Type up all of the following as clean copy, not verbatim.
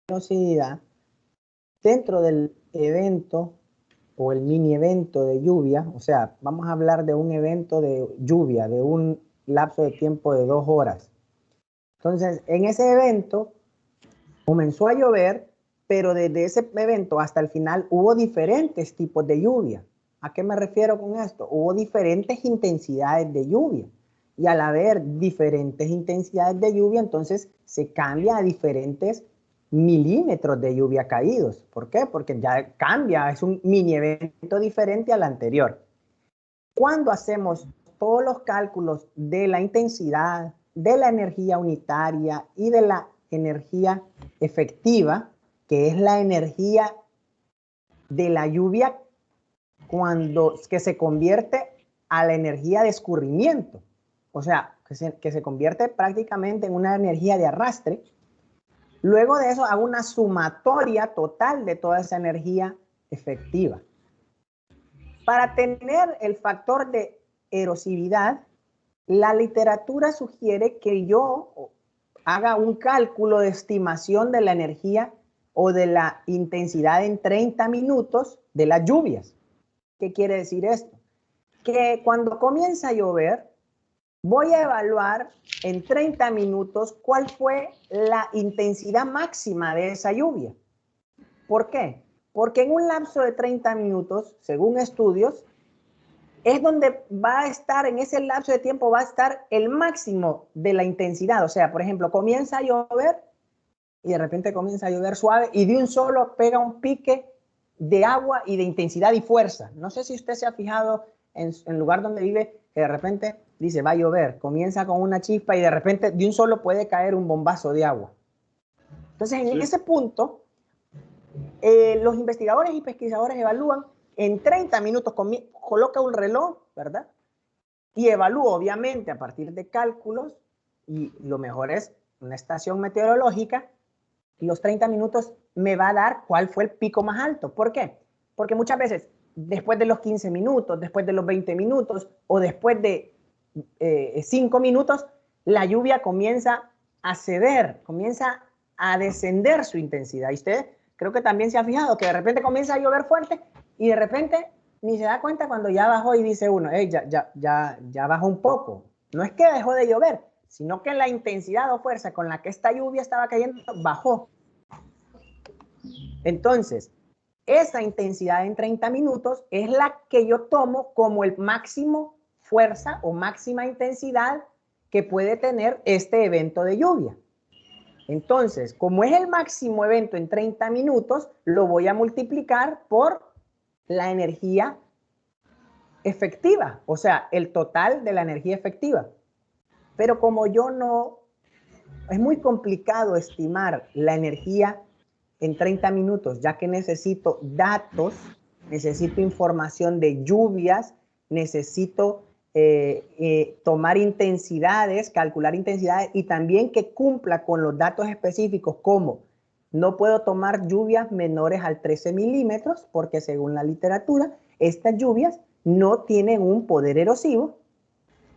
luminosidad dentro del evento o el mini evento de lluvia. O sea, vamos a hablar de un evento de lluvia, de un lapso de tiempo de 2 horas. Entonces, en ese evento comenzó a llover, pero desde ese evento hasta el final hubo diferentes tipos de lluvia. ¿A qué me refiero con esto? Hubo diferentes intensidades de lluvia. Y al haber diferentes intensidades de lluvia, entonces se cambia a diferentes milímetros de lluvia caídos. ¿Por qué? Porque ya cambia, es un mini evento diferente al anterior. Cuando hacemos todos los cálculos de la intensidad, de la energía unitaria y de la energía efectiva, que es la energía de la lluvia que se convierte a la energía de escurrimiento, o sea, que se convierte prácticamente en una energía de arrastre. Luego de eso hago una sumatoria total de toda esa energía efectiva. Para tener el factor de erosividad, la literatura sugiere que yo haga un cálculo de estimación de la energía o de la intensidad en 30 minutos de las lluvias. ¿Qué quiere decir esto? Que cuando comienza a llover, voy a evaluar en 30 minutos cuál fue la intensidad máxima de esa lluvia. ¿Por qué? Porque en un lapso de 30 minutos, según estudios, es donde va a estar, en ese lapso de tiempo va a estar el máximo de la intensidad. O sea, por ejemplo, comienza a llover y de repente comienza a llover suave y de un solo pega un pique de agua y de intensidad y fuerza. No sé si usted se ha fijado en el lugar donde vive, que de repente dice va a llover, comienza con una chispa y de repente de un solo puede caer un bombazo de agua. Entonces, en ese punto, los investigadores y pesquisadores evalúan en 30 minutos, coloca un reloj, ¿verdad? Y evalúa, obviamente, a partir de cálculos, y lo mejor es una estación meteorológica, los 30 minutos me va a dar cuál fue el pico más alto. ¿Por qué? Porque muchas veces, después de los 15 minutos, después de los 20 minutos o después de 5 minutos, la lluvia comienza a ceder, comienza a descender su intensidad. Y usted creo que también se ha fijado que de repente comienza a llover fuerte y de repente ni se da cuenta cuando ya bajó y dice uno, hey, ya bajó un poco. No es que dejó de llover, sino que la intensidad o fuerza con la que esta lluvia estaba cayendo bajó. Entonces, esa intensidad en 30 minutos es la que yo tomo como el máximo fuerza o máxima intensidad que puede tener este evento de lluvia. Entonces, como es el máximo evento en 30 minutos, lo voy a multiplicar por la energía efectiva, o sea, el total de la energía efectiva. Pero como yo no, es muy complicado estimar la energía en 30 minutos, ya que necesito datos, necesito información de lluvias, necesito tomar intensidades, calcular intensidades y también que cumpla con los datos específicos como no puedo tomar lluvias menores al 13 milímetros porque según la literatura, estas lluvias no tienen un poder erosivo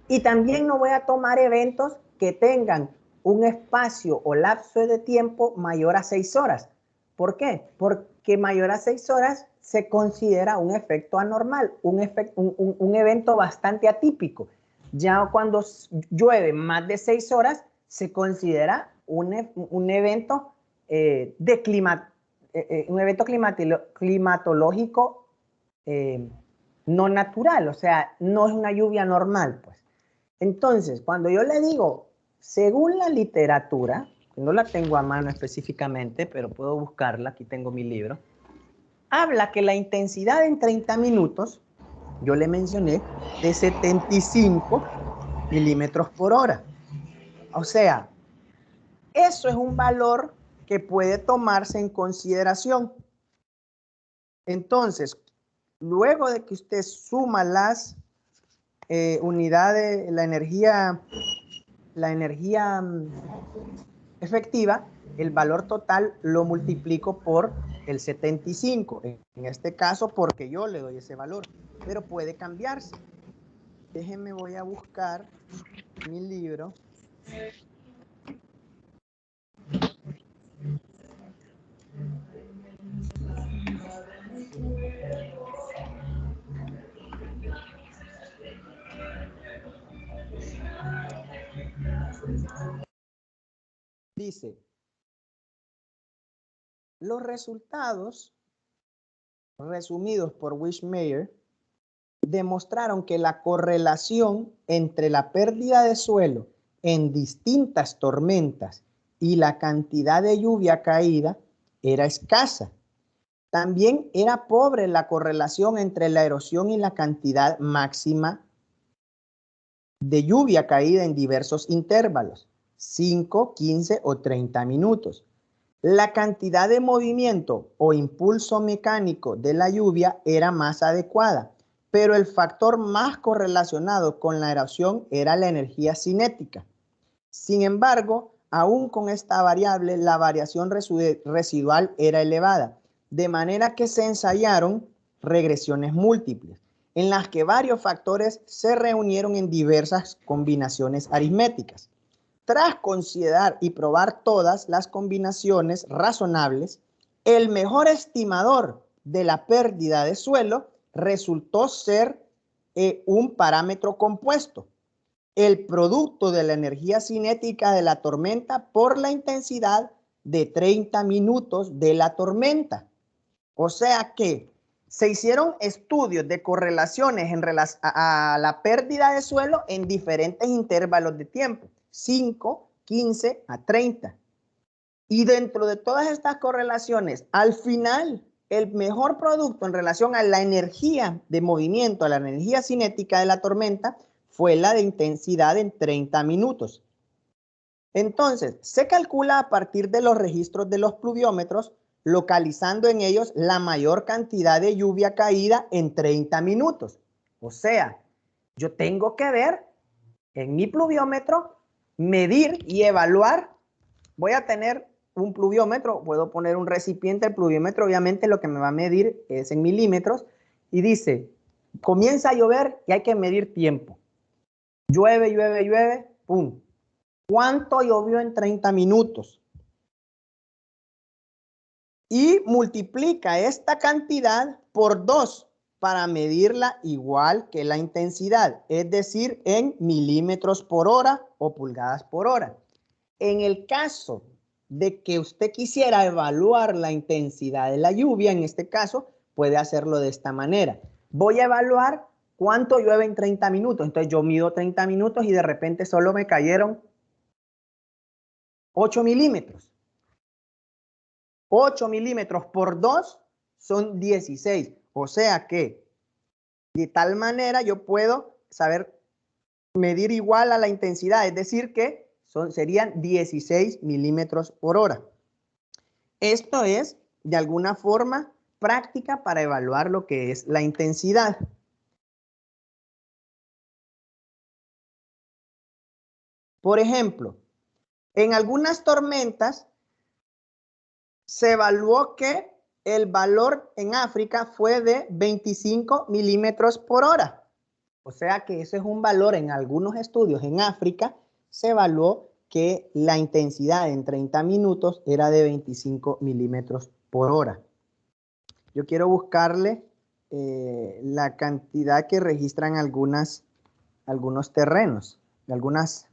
y también no voy a tomar eventos que tengan un espacio o lapso de tiempo mayor a 6 horas. ¿Por qué? Porque mayor a 6 horas se considera un efecto anormal, un evento bastante atípico. Ya cuando llueve más de 6 horas, se considera un evento un evento climatológico no natural, o sea, no es una lluvia normal, pues. Entonces, cuando yo le digo, según la literatura, no la tengo a mano específicamente, pero puedo buscarla, aquí tengo mi libro, habla que la intensidad en 30 minutos, yo le mencioné, de 75 milímetros por hora. O sea, eso es un valor que puede tomarse en consideración. Entonces, luego de que usted suma las unidades, la energía efectiva, el valor total lo multiplico por el 75. En este caso, porque yo le doy ese valor, pero puede cambiarse. Déjenme, voy a buscar mi libro. Dice, los resultados resumidos por Wishmeyer demostraron que la correlación entre la pérdida de suelo en distintas tormentas y la cantidad de lluvia caída era escasa. También era pobre la correlación entre la erosión y la cantidad máxima de lluvia caída en diversos intervalos, 5, 15 o 30 minutos. La cantidad de movimiento o impulso mecánico de la lluvia era más adecuada, pero el factor más correlacionado con la erosión era la energía cinética. Sin embargo, aún con esta variable, la variación residual era elevada, de manera que se ensayaron regresiones múltiples, en las que varios factores se reunieron en diversas combinaciones aritméticas. Tras considerar y probar todas las combinaciones razonables, el mejor estimador de la pérdida de suelo resultó ser un parámetro compuesto, el producto de la energía cinética de la tormenta por la intensidad de 30 minutos de la tormenta. O sea que se hicieron estudios de correlaciones en relación a la pérdida de suelo en diferentes intervalos de tiempo, 5, 15 a 30. Y dentro de todas estas correlaciones, al final, el mejor producto en relación a la energía de movimiento, a la energía cinética de la tormenta, fue la de intensidad en 30 minutos. Entonces, se calcula a partir de los registros de los pluviómetros, localizando en ellos la mayor cantidad de lluvia caída en 30 minutos. O sea, yo tengo que ver en mi pluviómetro, medir y evaluar. Voy a tener un pluviómetro, puedo poner un recipiente, el pluviómetro obviamente lo que me va a medir es en milímetros, y dice, comienza a llover y hay que medir tiempo. Llueve, llueve, llueve, pum. ¿Cuánto llovió en 30 minutos? Y multiplica esta cantidad por 2 para medirla igual que la intensidad, es decir, en milímetros por hora o pulgadas por hora. En el caso de que usted quisiera evaluar la intensidad de la lluvia, en este caso, puede hacerlo de esta manera. Voy a evaluar cuánto llueve en 30 minutos. Entonces yo mido 30 minutos y de repente solo me cayeron 8 milímetros. 8 milímetros por 2 son 16. O sea que de tal manera yo puedo saber medir igual a la intensidad. Es decir que serían 16 milímetros por hora. Esto es de alguna forma práctica para evaluar lo que es la intensidad. Por ejemplo, en algunas tormentas se evaluó que el valor en África fue de 25 milímetros por hora. O sea que ese es un valor en algunos estudios en África, se evaluó que la intensidad en 30 minutos era de 25 milímetros por hora. Yo quiero buscarle la cantidad que registran algunos terrenos, en algunas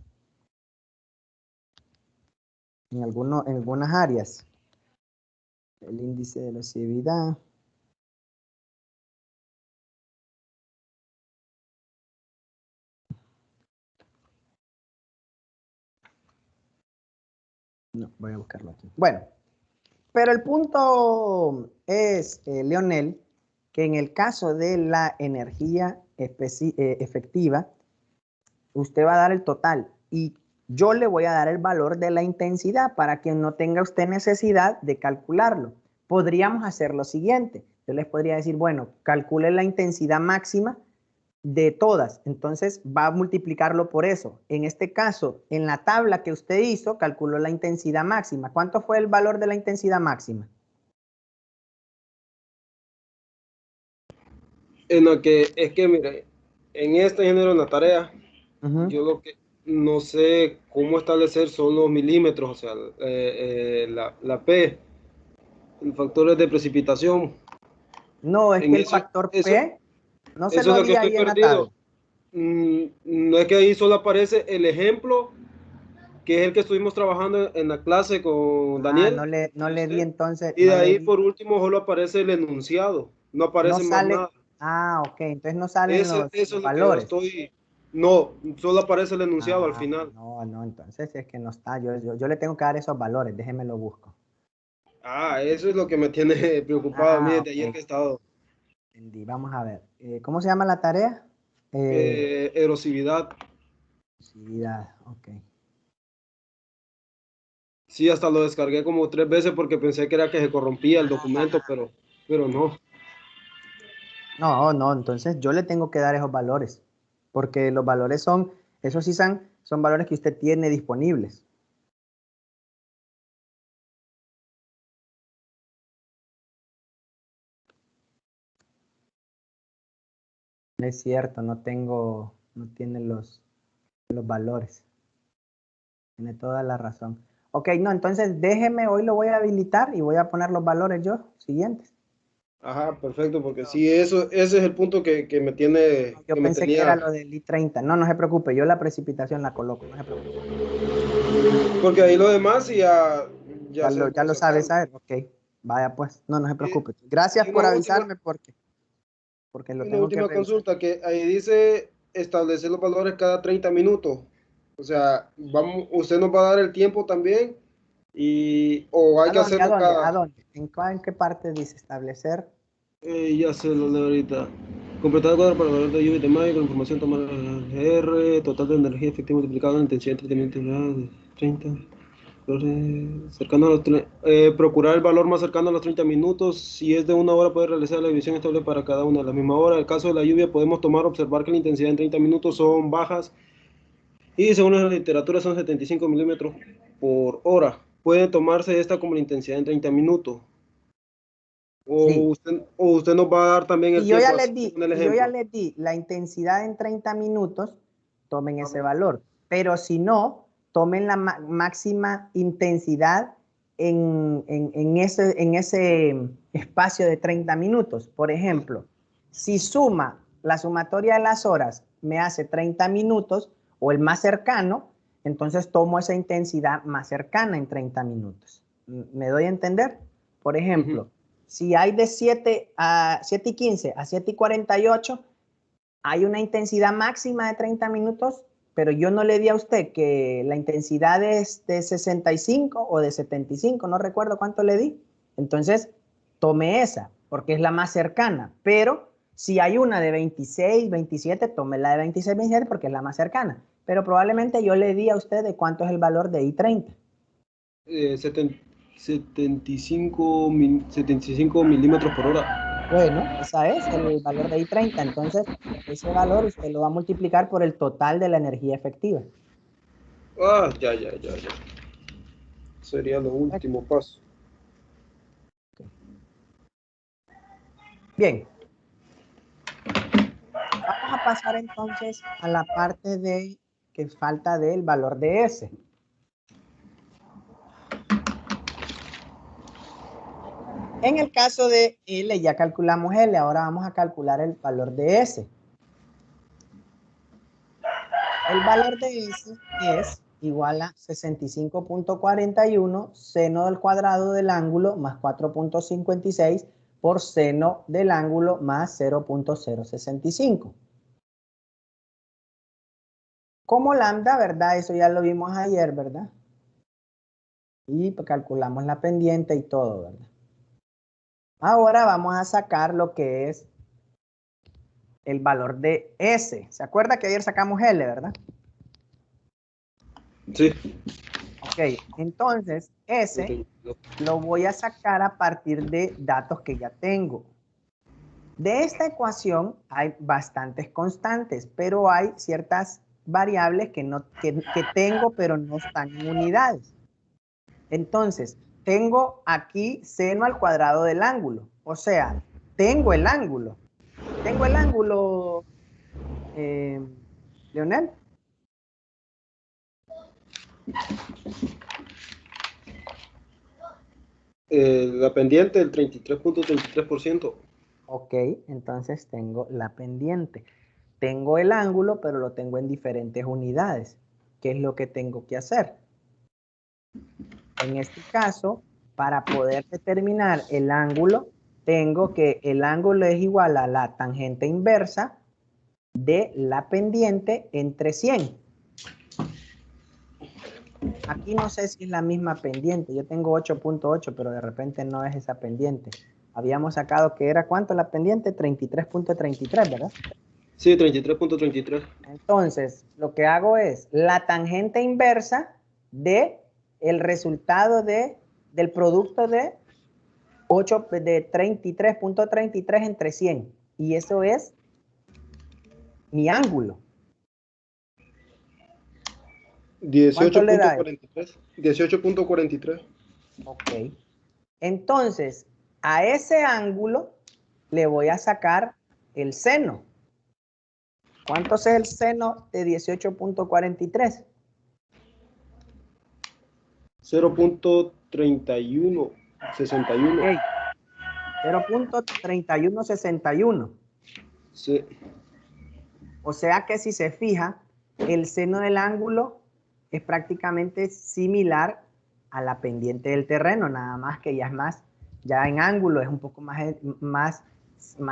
áreas. El índice de erosividad. No, voy a buscarlo aquí. Bueno, pero el punto es, Leonel, que en el caso de la energía efectiva, usted va a dar el total y yo le voy a dar el valor de la intensidad para que no tenga usted necesidad de calcularlo. Podríamos hacer lo siguiente. Yo les podría decir, bueno, calcule la intensidad máxima de todas. Entonces va a multiplicarlo por eso. En este caso, en la tabla que usted hizo, calculó la intensidad máxima. ¿Cuánto fue el valor de la intensidad máxima? En lo que es que, mire, en este género, en la tarea, yo lo que no sé cómo establecer son los milímetros, o sea, la P, el factor de precipitación. No, es En que el eso, factor eso, P no se eso lo es lo que di estoy ahí en la tabla. perdido. No es que ahí solo aparece el ejemplo que es el que estuvimos trabajando en la clase con Ah, Daniel. no le di entonces, Y de no le ahí di, por último solo aparece el enunciado, no no aparece más sale, nada. ah, ok, entonces no salen Eso los es lo que yo valores. estoy, no, solo aparece el enunciado al Ah, final. no, entonces es que no está, yo le tengo que dar esos valores, déjeme lo busco. Ah, eso es lo que me tiene preocupado a mí Ah, desde ayer ok, que he estado. entendí, vamos a ver, ¿cómo se llama la tarea? Eh, Erosividad. Actividad, ok. Sí, hasta lo descargué como 3 veces porque pensé que era que se corrompía el documento, pero no. No, entonces yo le tengo que dar esos valores, porque los valores son, esos sí son valores que usted tiene disponibles. No es cierto, no tiene los valores. Tiene toda la razón. Ok, no, entonces déjeme, hoy lo voy a habilitar y voy a poner los valores yo, siguientes. Ajá, perfecto, porque sí, ese es el punto que me tiene, Yo que me pensé que era tenía, lo del I-30. No, no se preocupe, yo la precipitación la coloco, no se preocupe. porque ahí lo demás ya sé Ya cómo lo sabe sacarlo. saber, ok. Vaya pues, no se Y, preocupe. Gracias y por avisarme porque lo una tengo que última revisar. consulta, que ahí dice establecer los valores cada 30 minutos. O sea, usted nos va a dar el tiempo también o hay ¿A que dónde? ¿A hacerlo dónde? ¿A cada... dónde? En qué parte dice establecer? Ya sé lo leo ahorita. Completar el cuadro para valor de lluvia de mayo con información tomar R, total de energía efectiva multiplicado en intensidad de tratamiento de 30. Cercano a procurar el valor más cercano a los 30 minutos. Si es de 1 hora, puede realizar la división estable para cada una de la misma hora. En el caso de la lluvia, podemos observar que la intensidad en 30 minutos son bajas y según la literatura son 75 milímetros por hora. Puede tomarse esta como la intensidad en 30 minutos. Sí. O usted nos va a dar también el tiempo, así como en el Si yo ya ejemplo. les di la intensidad en 30 minutos, tomen ese valor. Pero si no, tomen la máxima intensidad en ese espacio de 30 minutos. Por ejemplo, si la sumatoria de las horas me hace 30 minutos o el más cercano, entonces tomo esa intensidad más cercana en 30 minutos. ¿Me doy a entender? Por Ujú. ejemplo, si hay de 7:15 a 7:48, hay una intensidad máxima de 30 minutos, pero yo no le di a usted que la intensidad es de 65 o de 75, no recuerdo cuánto le di. Entonces, tome esa, porque es la más cercana. Pero si hay una de 26, 27, tome la de 26, 27 porque es la más cercana. Pero probablemente yo le di a usted de cuánto es el valor de I-30. 75 milímetros por hora. Bueno, ese es el valor de I-30. Entonces, ese valor usted lo va a multiplicar por el total de la energía efectiva. Ah, ya. Sería lo último paso. Bien, vamos a pasar entonces a la parte que falta del valor de S. En el caso de L ya calculamos L, ahora vamos a calcular el valor de S. El valor de S es igual a 65.41 seno del cuadrado del ángulo más 4.56 por seno del ángulo más 0.065. Como lambda, ¿verdad? Eso ya lo vimos ayer, ¿verdad? Y calculamos la pendiente y todo, ¿verdad? Ahora vamos a sacar lo que es el valor de S. ¿Se acuerda que ayer sacamos L, verdad? Sí. Ok, entonces S lo voy a sacar a partir de datos que ya tengo. De esta ecuación hay bastantes constantes, pero hay ciertas variables que tengo, pero no están en unidades. Entonces, tengo aquí seno al cuadrado del ángulo. O sea, tengo el ángulo. Tengo el ángulo, eh, Leonel. La pendiente del 33.33%. Ok, entonces tengo la pendiente. Tengo el ángulo, pero lo tengo en diferentes unidades. ¿Qué es lo que tengo que hacer? En este caso, para poder determinar el ángulo, tengo que el ángulo es igual a la tangente inversa de la pendiente entre 100. Aquí no sé si es la misma pendiente. Yo tengo 8.8, pero de repente no es esa pendiente. Habíamos sacado que era, ¿cuánto la pendiente? 33.33, ¿verdad? Sí, 33.33. Entonces, lo que hago es la tangente inversa de el resultado del producto de 33.33 entre 100. Y eso es mi ángulo. ¿Cuánto le da? 18.43. Ok. Entonces, a ese ángulo le voy a sacar el seno. ¿Cuánto es el seno de 18.43? 0.3161. Okay. 0.3161. Sí. O sea que si se fija, el seno del ángulo es prácticamente similar a la pendiente del terreno, nada más que ya es más, ya en ángulo es un poco más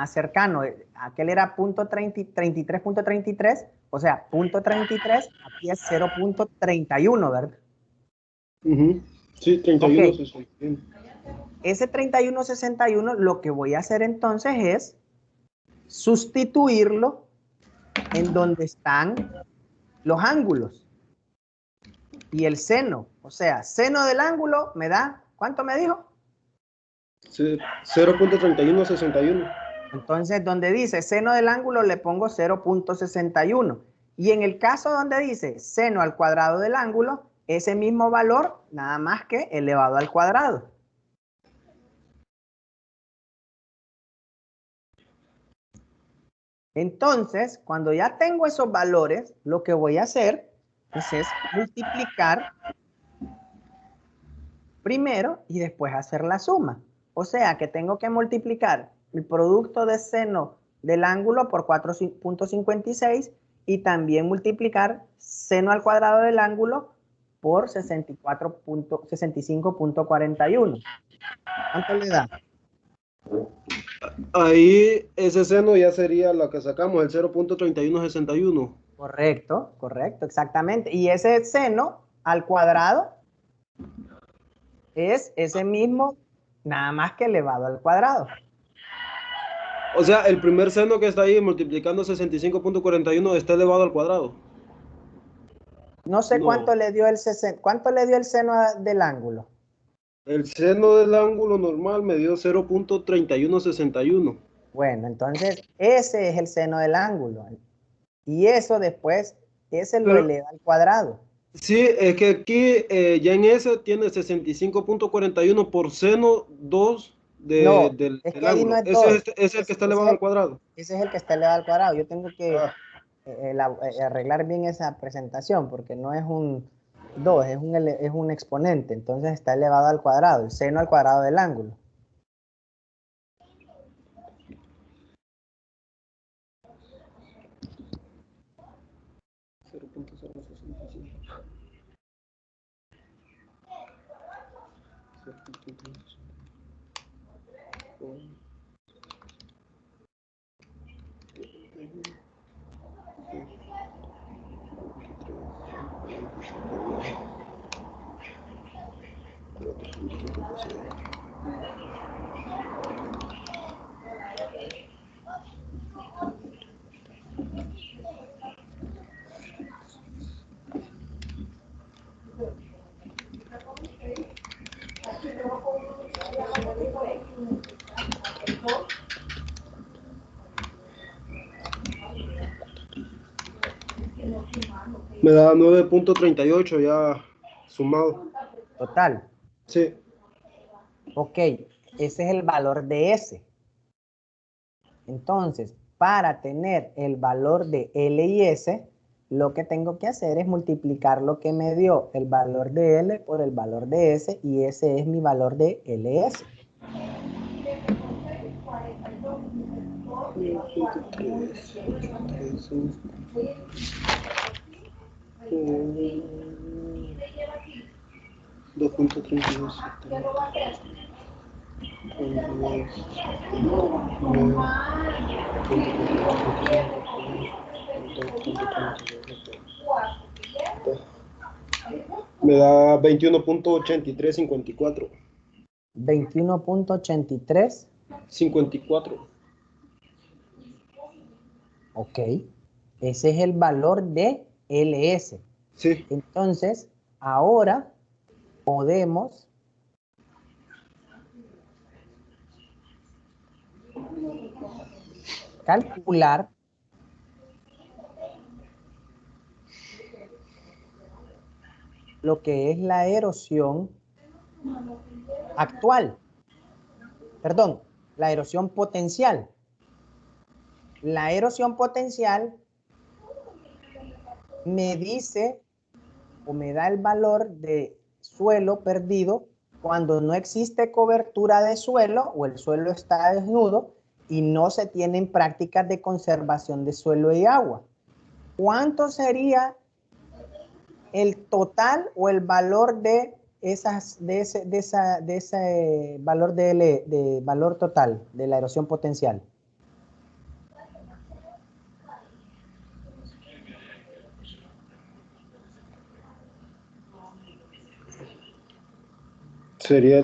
cercano. Aquel era 33.33, o sea, 0.33, aquí es 0.31, ¿verdad? Sí, 31.61. Ese 31.61 lo que voy a hacer entonces es sustituirlo en donde están los ángulos y el seno. O sea, seno del ángulo me da, ¿cuánto me dijo? Sí, 0.3161. Entonces, donde dice seno del ángulo le pongo 0.61. Y en el caso donde dice seno al cuadrado del ángulo, ese mismo valor, nada más que elevado al cuadrado. Entonces, cuando ya tengo esos valores, lo que voy a hacer pues, es multiplicar primero y después hacer la suma. O sea que tengo que multiplicar el producto de seno del ángulo por 4.56 y también multiplicar seno al cuadrado del ángulo por 65.41. ¿Cuánto le da? Ahí ese seno ya sería lo que sacamos, el 0.3161. Correcto, correcto, exactamente. Y ese seno al cuadrado es ese mismo, nada más que elevado al cuadrado. O sea, el primer seno que está ahí multiplicando 65.41 está elevado al cuadrado. No sé No. cuánto le dio el seno del ángulo. El seno del ángulo normal me dio 0.3161. Bueno, entonces ese es el seno del ángulo. Y eso después, ese lo Pero eleva al cuadrado. sí, es que aquí ya en ese tiene 65.41 por seno 2 No, del es que ahí no ángulo. es Ese 2. es el que está elevado al cuadrado. Ese es el que está elevado al cuadrado. Yo tengo que Ah, arreglar bien esa presentación porque no es un 2, es un exponente. Entonces está elevado al cuadrado, el seno al cuadrado del ángulo. me da 9.38 ya sumado. Total. Sí. Ok, ese es el valor de S. Entonces, para tener el valor de L y S, lo que tengo que hacer es multiplicar lo que me dio el valor de L por el valor de S, y ese es mi valor de LS. 2.32. Me da 21.8354. 21.83. 54. Ok. Ese es el valor de LS. Sí. Entonces, ahora podemos calcular lo que es la erosión actual. Perdón, la erosión potencial. La erosión potencial me dice o me da el valor de suelo perdido cuando no existe cobertura de suelo o el suelo está desnudo y no se tienen prácticas de conservación de suelo y agua. ¿Cuánto sería el total o el valor de ese valor de valor total de la erosión potencial? Sería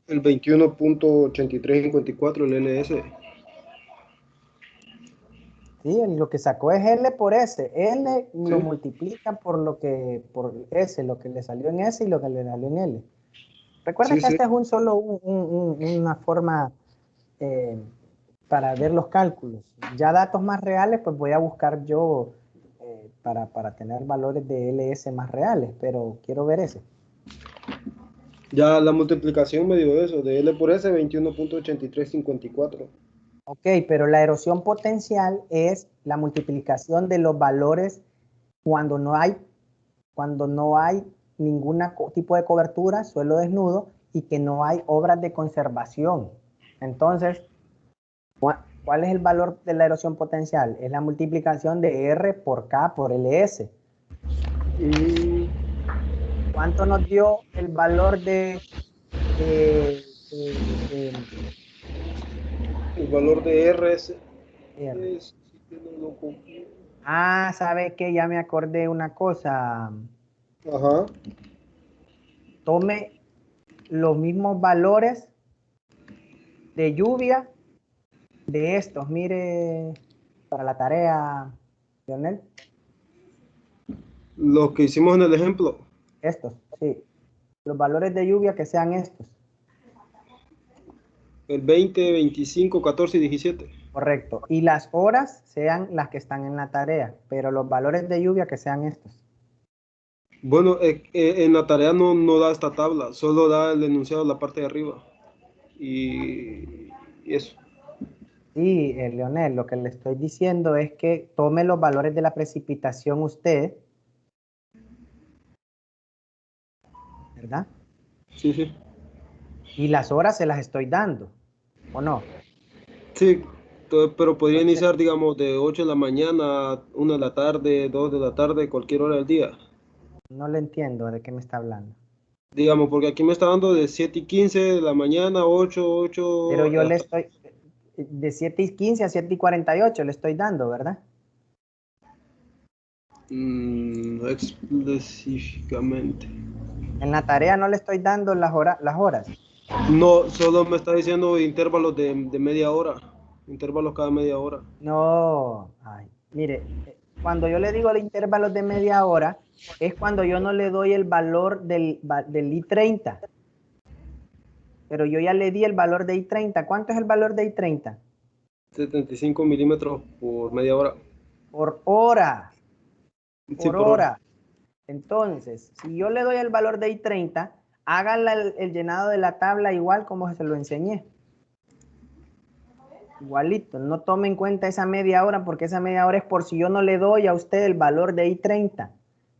el 21.8354, el LS. Sí, lo que sacó es L por S. L lo Sí. multiplican por S, lo que le salió en S y lo que le salió en L. Recuerda Sí, que sí. esta es una forma para ver los cálculos. Ya datos más reales, pues voy a buscar yo para tener valores de LS más reales, pero quiero ver ese. Ya la multiplicación me dio eso, de L por S, 21.8354. Ok, pero la erosión potencial es la multiplicación de los valores cuando no hay ningún tipo de cobertura, suelo desnudo, y que no hay obras de conservación. Entonces, ¿cuál es el valor de la erosión potencial? Es la multiplicación de R por K por LS. ¿Cuánto nos dio el valor de, de El valor de R R? no lo Ah, ¿sabe qué? Ya me acordé una cosa. Ajá. Tome los mismos valores de lluvia de estos. Mire, para la tarea, Leonel. Lo que hicimos en el ejemplo. Estos, sí. Los valores de lluvia que sean estos. El 20, 25, 14 y 17. Correcto. Y las horas sean las que están en la tarea, pero los valores de lluvia que sean estos. Bueno, en la tarea no da esta tabla, solo da el enunciado en la parte de arriba. Y eso. Sí, Leonel, lo que le estoy diciendo es que tome los valores de la precipitación usted, ¿verdad? Sí, sí. Y las horas se las estoy dando, ¿o no? Sí, pero podría Entonces, iniciar, digamos, de 8 de la mañana, 1 de la tarde, 2 de la tarde, cualquier hora del día. no le entiendo de qué me está hablando. Digamos, porque aquí me está dando de 7:15 de la mañana, 8, Pero 8, yo le hasta estoy, de 7:15 a 7:48 le estoy dando, ¿verdad? no específicamente. En la tarea no le estoy dando las horas. No, solo me está diciendo intervalos de media hora, intervalos cada media hora. No, ay, mire, cuando yo le digo el intervalo de media hora, es cuando yo no le doy el valor del I30. Pero yo ya le di el valor de I30. ¿Cuánto es el valor de I30? 75 milímetros por media hora. Por hora, Sí, por por hora. hora. Entonces, si yo le doy el valor de I30, hagan el llenado de la tabla igual como se lo enseñé. Igualito, no tome en cuenta esa media hora porque esa media hora es por si yo no le doy a usted el valor de I30.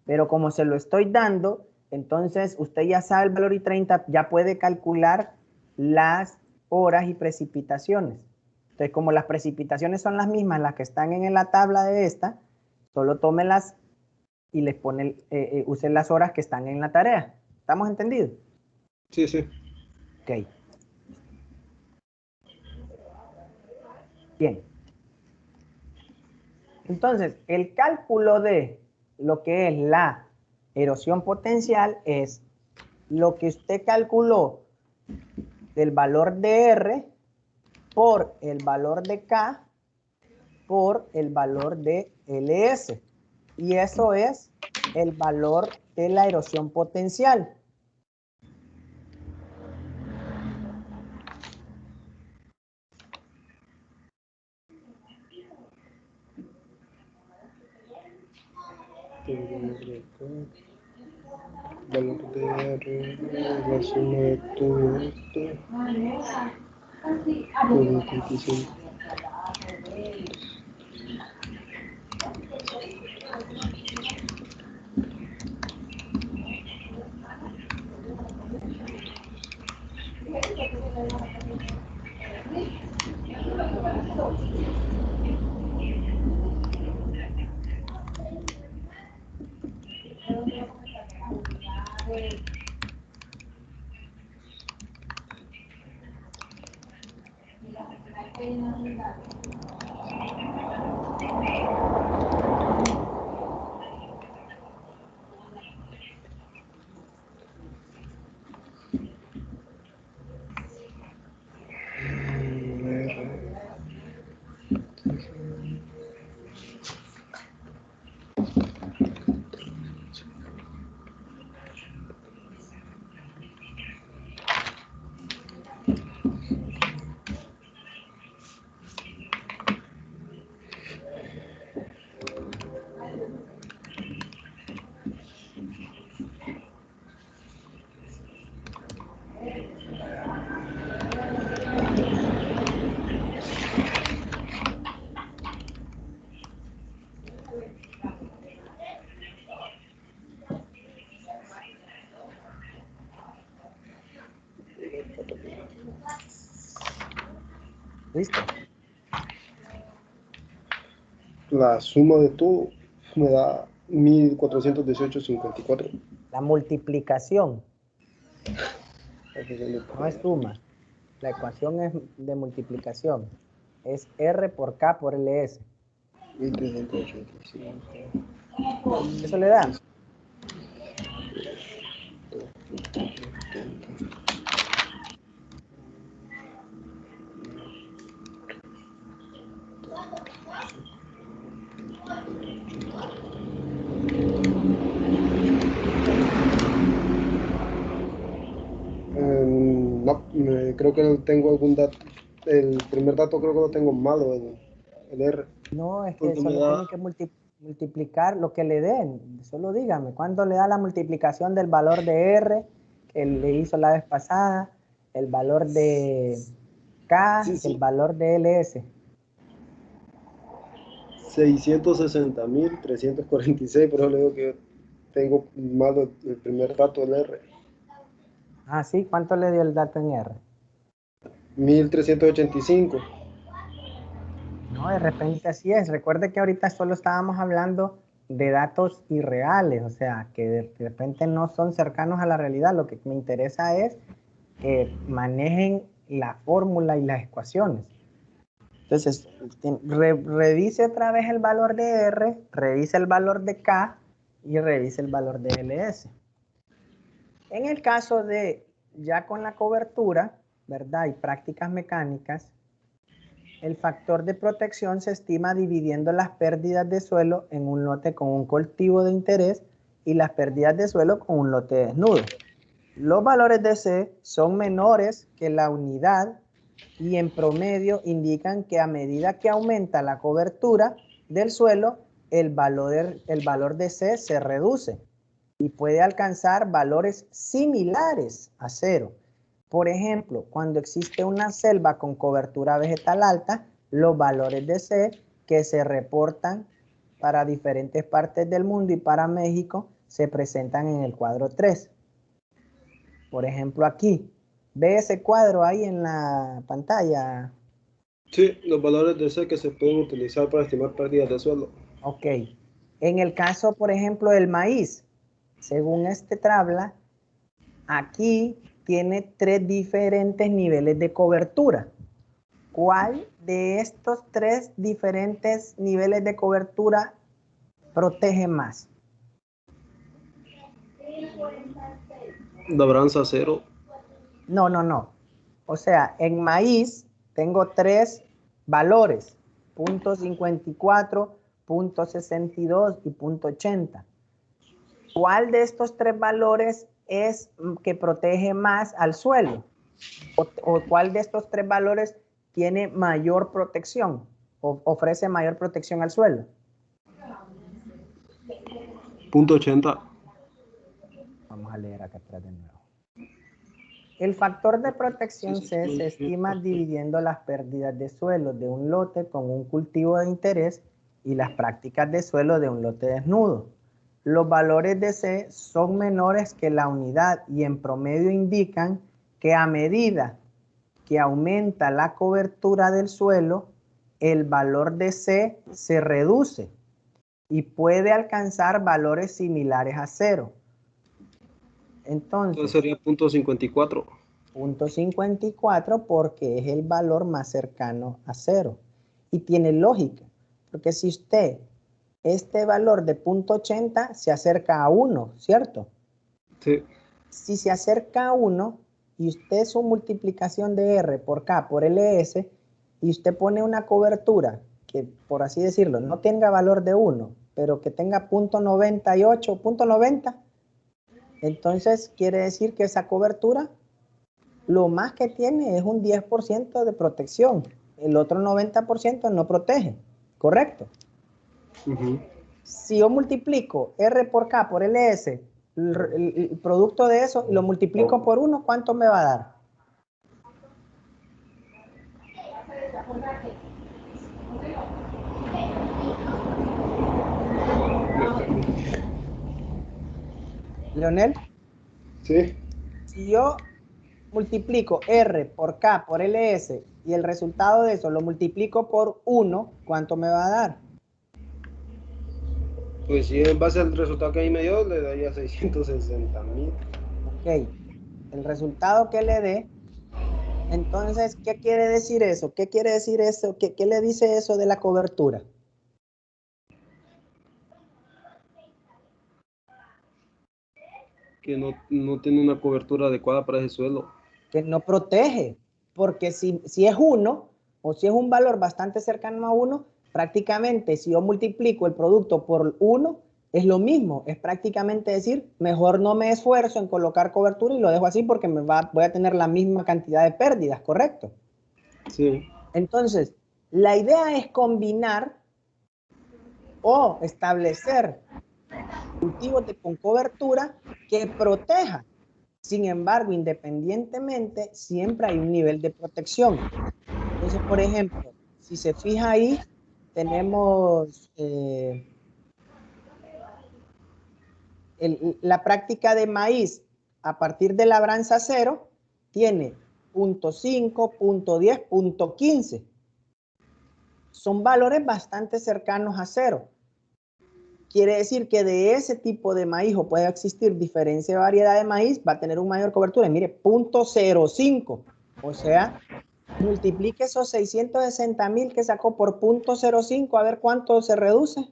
Pero como se lo estoy dando, entonces usted ya sabe el valor I30, ya puede calcular las horas y precipitaciones. Entonces, como las precipitaciones son las mismas, las que están en la tabla de esta, solo tómelas y les pone, use las horas que están en la tarea. ¿Estamos entendidos? Sí, sí. Ok. Bien. Entonces, el cálculo de lo que es la erosión potencial es lo que usted calculó del valor de R por el valor de K por el valor de LS. Y eso es el valor de la erosión potencial. Valor de R, la suma de todo esto, por 25. ¿Listo? La suma de todo me da 1418.54. La multiplicación no es suma. La ecuación es de multiplicación. Es R por K por LS. 1385. ¿Eso le da? No, creo que no tengo algún dato. El primer dato creo que lo tengo malo, el R. No, es que Porque me solo da tienen que multiplicar lo que le den. Solo dígame, ¿cuánto le da la multiplicación del valor de R que le hizo la vez pasada? El valor de K, sí, el sí, valor de LS. 660.346, pero le digo que tengo malo el primer dato del R. Ah, sí, ¿cuánto le dio el dato en R? 1385. No, de repente así es. Recuerde que ahorita solo estábamos hablando de datos irreales, o sea, que de repente no son cercanos a la realidad. Lo que me interesa es que manejen la fórmula y las ecuaciones. Entonces, revise otra vez el valor de R, revise el valor de K y revise el valor de LS. En el caso de ya con la cobertura, ¿verdad? Y prácticas mecánicas, el factor de protección se estima dividiendo las pérdidas de suelo en un lote con un cultivo de interés y las pérdidas de suelo con un lote desnudo. Los valores de C son menores que la unidad y en promedio indican que a medida que aumenta la cobertura del suelo, el valor de C se reduce y puede alcanzar valores similares a cero. Por ejemplo, cuando existe una selva con cobertura vegetal alta, los valores de C que se reportan para diferentes partes del mundo y para México se presentan en el cuadro 3. Por ejemplo, aquí, ¿ve ese cuadro ahí en la pantalla? Sí, los valores de C que se pueden utilizar para estimar pérdidas de suelo. Ok. En el caso, por ejemplo, del maíz, según esta tabla, Aquí tiene 3 diferentes niveles de cobertura. ¿Cuál de estos 3 diferentes niveles de cobertura protege más? Labranza 0. No, no, no. O sea, en maíz tengo 3 valores, .54, .62 y .80. ¿Cuál de estos 3 valores es que protege más al suelo? ¿O cuál de estos 3 valores tiene mayor protección o ofrece mayor protección al suelo? .80. Vamos a leer acá atrás de nuevo. El factor de protección C se estima dividiendo las pérdidas de suelo de un lote con un cultivo de interés y las prácticas de suelo de un lote desnudo. Los valores de C son menores que la unidad y en promedio indican que a medida que aumenta la cobertura del suelo, el valor de C se reduce y puede alcanzar valores similares a 0. Entonces sería .54. .54 porque es el valor más cercano a 0. Y tiene lógica, porque si usted, este valor de .80 se acerca a 1, ¿cierto? Sí. Si se acerca a 1 y usted su multiplicación de R por K por LS y usted pone una cobertura que, por así decirlo, no tenga valor de 1, pero que tenga .98, .90, entonces quiere decir que esa cobertura lo más que tiene es un 10% de protección. El otro 90% no protege, ¿correcto? Si yo multiplico R por K por LS, el producto de eso, y lo multiplico por 1, ¿cuánto me va a dar? ¿Leonel? Sí. Si yo multiplico R por K por LS y el resultado de eso lo multiplico por 1, ¿cuánto me va a dar? Pues si en base al resultado que ahí me dio, le daría 660,000. Ok, el resultado que le dé. Entonces, ¿qué quiere decir eso? ¿Qué quiere decir eso? ¿Qué le dice eso de la cobertura? Que no tiene una cobertura adecuada para ese suelo. Que no protege, porque si es 1 o si es un valor bastante cercano a 1, prácticamente si yo multiplico el producto por 1, es lo mismo, es prácticamente decir, mejor no me esfuerzo en colocar cobertura y lo dejo así porque voy a tener la misma cantidad de pérdidas, ¿correcto? Sí. Entonces, la idea es combinar o establecer cultivos con cobertura que proteja. Sin embargo, independientemente, siempre hay un nivel de protección. Entonces, por ejemplo, si se fija ahí, tenemos la práctica de maíz a partir de labranza 0, tiene .5, .10, .15. Son valores bastante cercanos a 0. Quiere decir que de ese tipo de maíz, o puede existir diferente variedad de maíz, va a tener una mayor cobertura. Mire, .05. O sea, multiplique esos 660,000 que sacó por .05, a ver cuánto se reduce.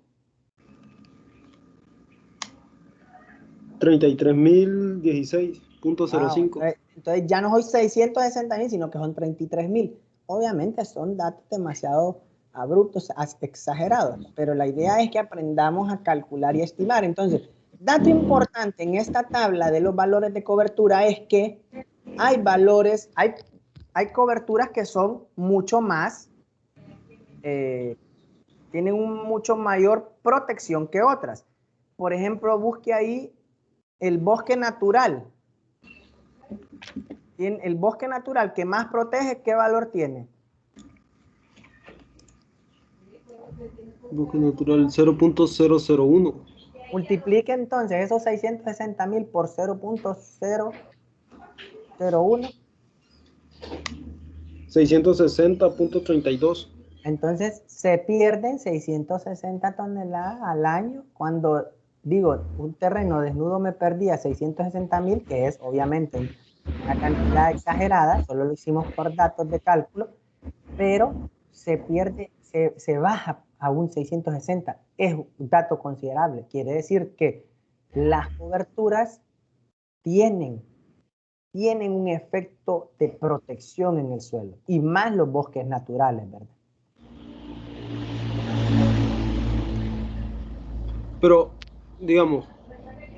33,016,05. Entonces ya no son 660,000, sino que son 33,000. Obviamente son datos demasiado abruptos, exagerados, pero la idea es que aprendamos a calcular y estimar. Entonces, dato importante en esta tabla de los valores de cobertura es que hay valores, hay coberturas que son mucho más, tienen mucho mayor protección que otras. Por ejemplo, busque ahí el bosque natural. El bosque natural que más protege, ¿qué valor tiene? Bosque natural 0.001. Multiplique entonces esos 660,000 por 0.001. 660,32. Entonces se pierden 660 toneladas al año cuando digo, un terreno desnudo me perdía 660.000, que es obviamente una cantidad exagerada, solo lo hicimos por datos de cálculo, pero se pierde, se baja a un 660. Es un dato considerable. Quiere decir que las coberturas tienen un efecto de protección en el suelo, y más los bosques naturales, ¿verdad? Pero, digamos,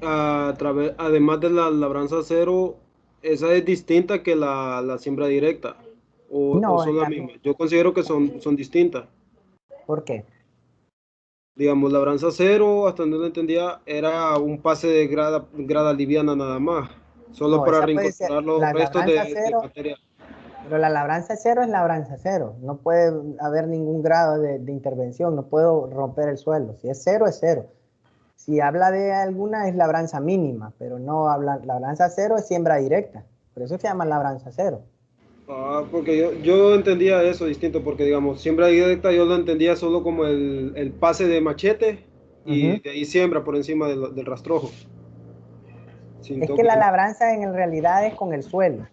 además de la labranza cero, esa es distinta que la siembra directa, o No, es son las la misma. mismas. Yo considero que son distintas. ¿Por qué? Digamos, labranza cero, hasta donde lo entendía, era un pase de grada liviana nada más, solo No, para esa puede ser reincorporar los la restos labranza de cero, material. pero la labranza cero es labranza cero. No puede haber ningún grado de intervención, no puedo romper el suelo. Si es cero, es cero. Si habla de alguna, es labranza mínima, pero no habla, labranza cero es siembra directa. Por eso se llama labranza cero. Ah, porque yo entendía eso distinto, porque digamos, siembra directa yo lo entendía solo como el pase de machete y Ujú. de ahí siembra por encima del rastrojo, sin Es que la toque. labranza en realidad es con el suelo.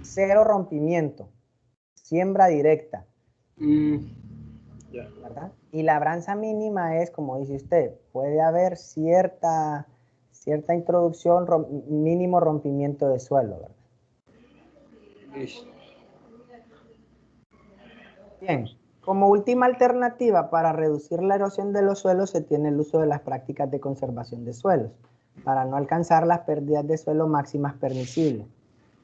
Cero rompimiento, siembra directa, Mm, ya. ¿verdad? Y labranza mínima es, como dice usted, puede haber cierta introducción, mínimo rompimiento de suelo, ¿verdad? Ish. Bien, como última alternativa para reducir la erosión de los suelos se tiene el uso de las prácticas de conservación de suelos, para no alcanzar las pérdidas de suelo máximas permisibles.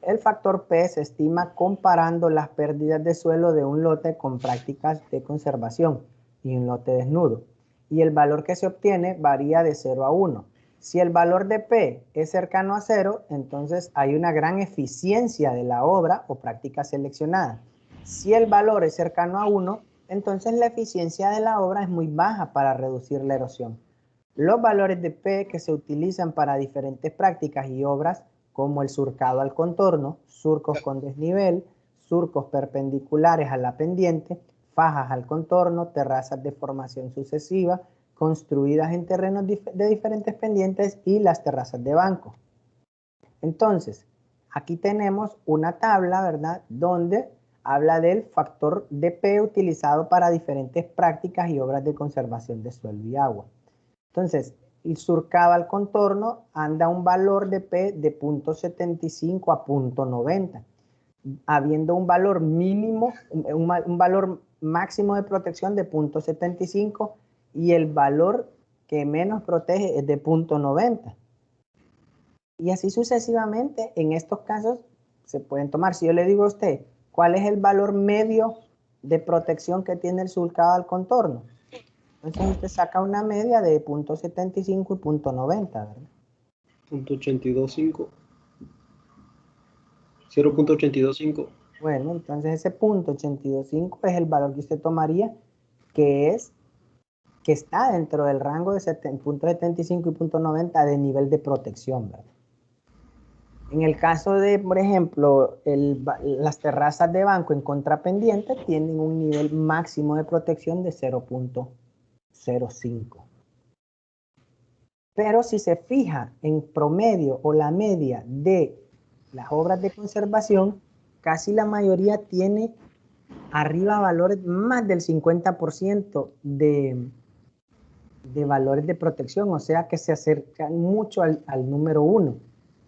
El factor P se estima comparando las pérdidas de suelo de un lote con prácticas de conservación y un lote desnudo. Y el valor que se obtiene varía de 0 a 1. Si el valor de P es cercano a 0, entonces hay una gran eficiencia de la obra o práctica seleccionada. Si el valor es cercano a 1, entonces la eficiencia de la obra es muy baja para reducir la erosión. Los valores de P que se utilizan para diferentes prácticas y obras, como el surcado al contorno, surcos con desnivel, surcos perpendiculares a la pendiente, fajas al contorno, terrazas de formación sucesiva, construidas en terrenos de diferentes pendientes, y las terrazas de banco. Entonces, aquí tenemos una tabla, ¿verdad?, donde habla del factor de P utilizado para diferentes prácticas y obras de conservación de suelo y agua. Entonces, el surcado al contorno anda un valor de P de 0.75 a 0.90, habiendo un valor mínimo, un valor máximo de protección de 0.75, y el valor que menos protege es de 0.90. Y así sucesivamente. En estos casos se pueden tomar. Si yo le digo a usted, ¿cuál es el valor medio de protección que tiene el surcado al contorno? Entonces usted saca una media de 0.75 y 0.90, ¿verdad? 0.825. 0.825. Bueno, entonces ese 0.825 es el valor que usted tomaría, que está dentro del rango de 0.75 y 0.90 de nivel de protección, ¿verdad? En el caso de, por ejemplo, las terrazas de banco en contrapendiente tienen un nivel máximo de protección de 0.05. Pero si se fija en promedio o la media de las obras de conservación, casi la mayoría tiene arriba valores más del 50% de valores de protección, o sea que se acercan mucho al número 1.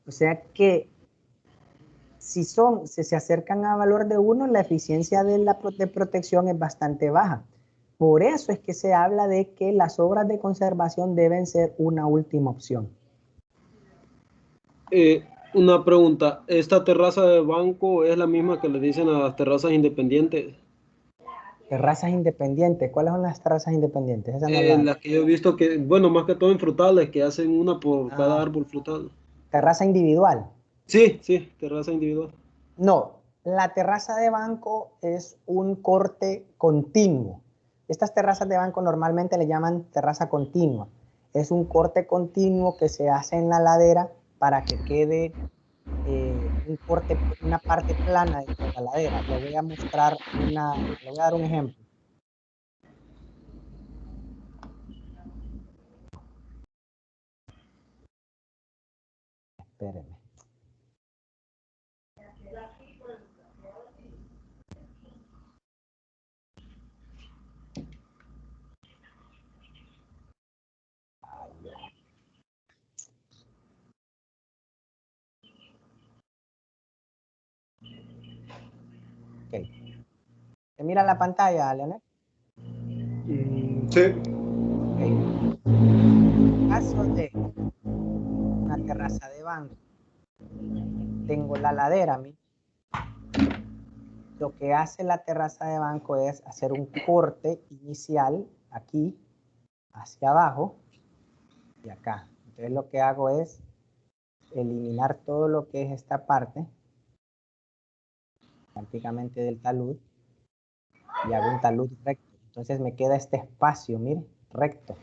O sea que si se acercan a valor de 1, la eficiencia de protección es bastante baja. Por eso es que se habla de que las obras de conservación deben ser una última opción. Una pregunta, ¿esta terraza de banco es la misma que le dicen a las terrazas independientes? Terrazas independientes. ¿Cuáles son las terrazas independientes? Esa no la... Las que yo he visto que, bueno, más que todo en frutales, que hacen una por cada Ah, árbol frutal. terraza individual. Sí, sí, terraza individual. No, la terraza de banco es un corte continuo. Estas terrazas de banco normalmente le llaman terraza continua. Es un corte continuo que se hace en la ladera para que quede un corte, una parte plana dentro de la ladera. Le voy a mostrar le voy a dar un ejemplo. Espérenme. Ok. ¿Se mira la pantalla, Leonel? Sí. Okay. En caso de una terraza de banco, tengo la ladera. Lo que hace la terraza de banco es hacer un corte inicial aquí, hacia abajo y acá. Entonces lo que hago es eliminar todo lo que es esta parte, prácticamente del talud, y hago un talud recto. Entonces me queda este espacio, mire, recto.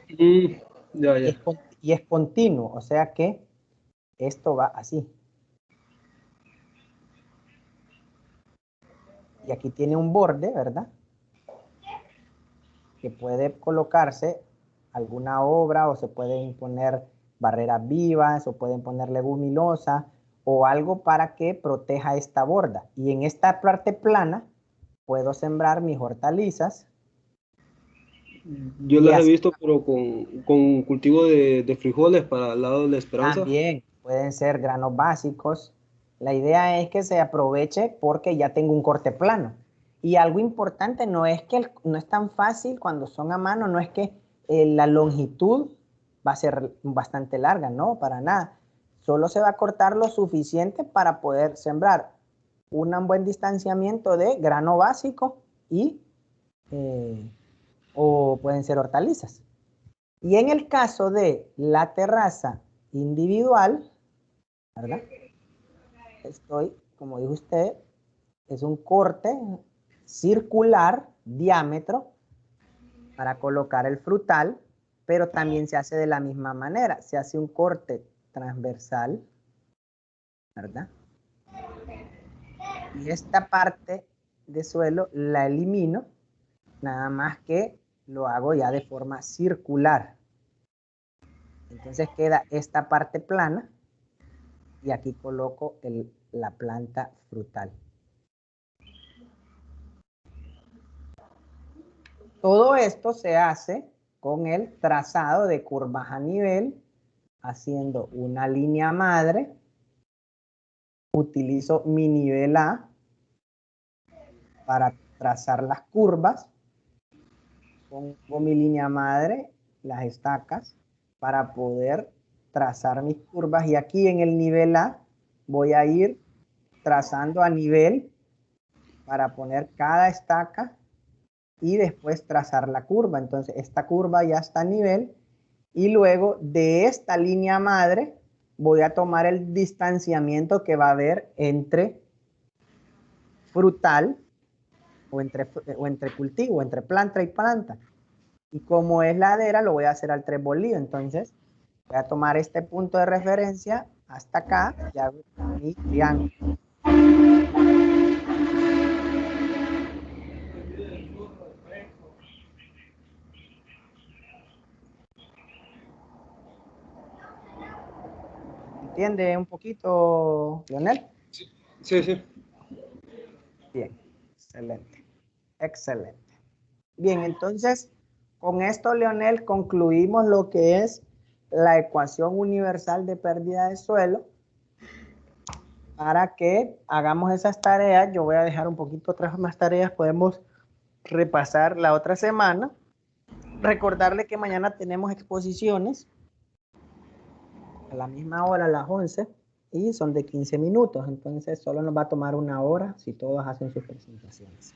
Ya, ya. Y es continuo, o sea que esto va así. Y aquí tiene un borde, ¿verdad? Que puede colocarse alguna obra o se pueden poner barreras vivas o pueden poner leguminosas o algo para que proteja esta borda. Y en esta parte plana puedo sembrar mis hortalizas. Yo las he visto, pero con cultivo de frijoles para el lado de la Esperanza. También pueden ser granos básicos. La idea es que se aproveche porque ya tengo un corte plano. Y algo importante no es que no es tan fácil cuando son a mano, no es que la longitud va a ser bastante larga, no, para nada. Solo se va a cortar lo suficiente para poder sembrar un buen distanciamiento de grano básico y o pueden ser hortalizas. Y en el caso de la terraza individual, ¿verdad? Estoy, como dijo usted, es un corte circular, diámetro, para colocar el frutal, pero también se hace de la misma manera. Se hace un corte transversal, ¿verdad? Y esta parte de suelo la elimino, nada más que lo hago ya de forma circular. Entonces queda esta parte plana y aquí coloco la planta frutal. Todo esto se hace con el trazado de curvas a nivel, haciendo una línea madre. Utilizo mi nivel A para trazar las curvas. Pongo mi línea madre, las estacas, para poder trazar mis curvas. Y aquí en el nivel A voy a ir trazando a nivel para poner cada estaca y después trazar la curva. Entonces esta curva ya está a nivel y luego de esta línea madre voy a tomar el distanciamiento que va a haber entre frutal o entre cultivo, entre planta y planta. Y como es ladera, lo voy a hacer al trebolío. Entonces voy a tomar este punto de referencia hasta acá y hago mi triángulo. ¿Entiende un poquito, Leonel? Sí, sí, sí. Bien, excelente, excelente. Bien, entonces, con esto, Leonel, concluimos lo que es la ecuación universal de pérdida de suelo. Para que hagamos esas tareas, yo voy a dejar un poquito otras más tareas, podemos repasar la otra semana. Recordarle que mañana tenemos exposiciones a la misma hora, a las 11, y son de 15 minutos, entonces solo nos va a tomar una hora si todos hacen sus presentaciones.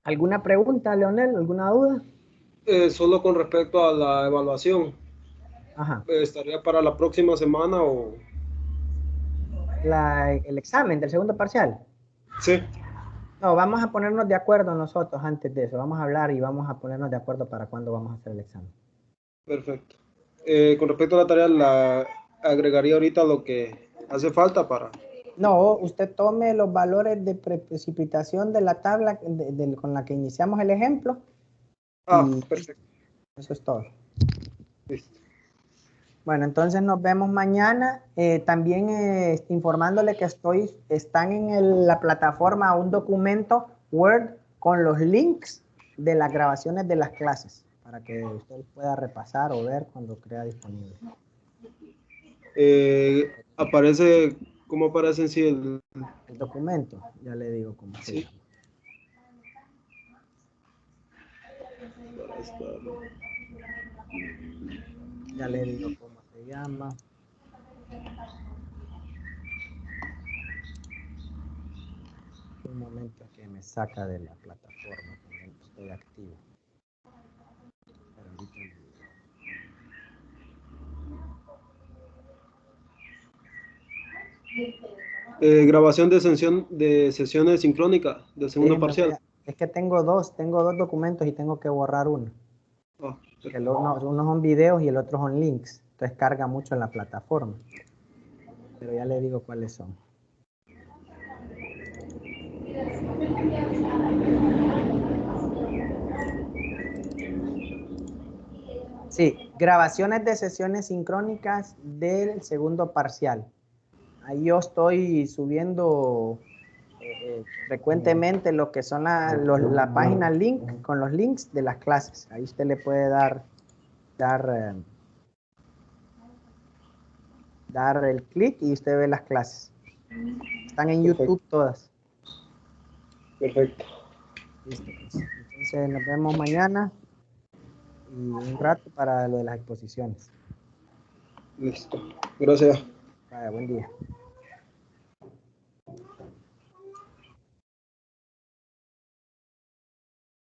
¿Alguna pregunta, Leonel? ¿Alguna duda? Solo con respecto a la evaluación. Ajá. ¿Estaría para la próxima semana o...? El examen del segundo parcial. Sí. No, vamos a ponernos de acuerdo nosotros antes de eso. Vamos a hablar y vamos a ponernos de acuerdo para cuándo vamos a hacer el examen. Perfecto. Con respecto a la tarea, la agregaría ahorita lo que hace falta para... No, usted tome los valores de precipitación de la tabla con la que iniciamos el ejemplo. Ah, Y perfecto. eso es todo. Listo. Bueno, entonces nos vemos mañana. También informándole que están en la plataforma un documento Word con los links de las grabaciones de las clases para que usted pueda repasar o ver cuando crea disponible. Aparece, ¿cómo aparece en sí el documento? Ya le digo cómo se llama. Ya le digo cómo se llama. Un momento que me saca de la plataforma cuando estoy activo. Pero ahorita le digo. Grabación de sesiones sincrónicas del segundo parcial. Es que tengo dos documentos y tengo que borrar uno. Que uno son videos y el otro son links. Entonces carga mucho en la plataforma. Pero ya le digo cuáles son. Sí, grabaciones de sesiones sincrónicas del segundo parcial. Ahí yo estoy subiendo frecuentemente lo que son la página link con los links de las clases. Ahí usted le puede dar el clic y usted ve las clases. Están en YouTube todas. Perfecto. Listo, pues. Entonces nos vemos mañana y un rato para lo de las exposiciones. Listo. Gracias. Vaya, buen día.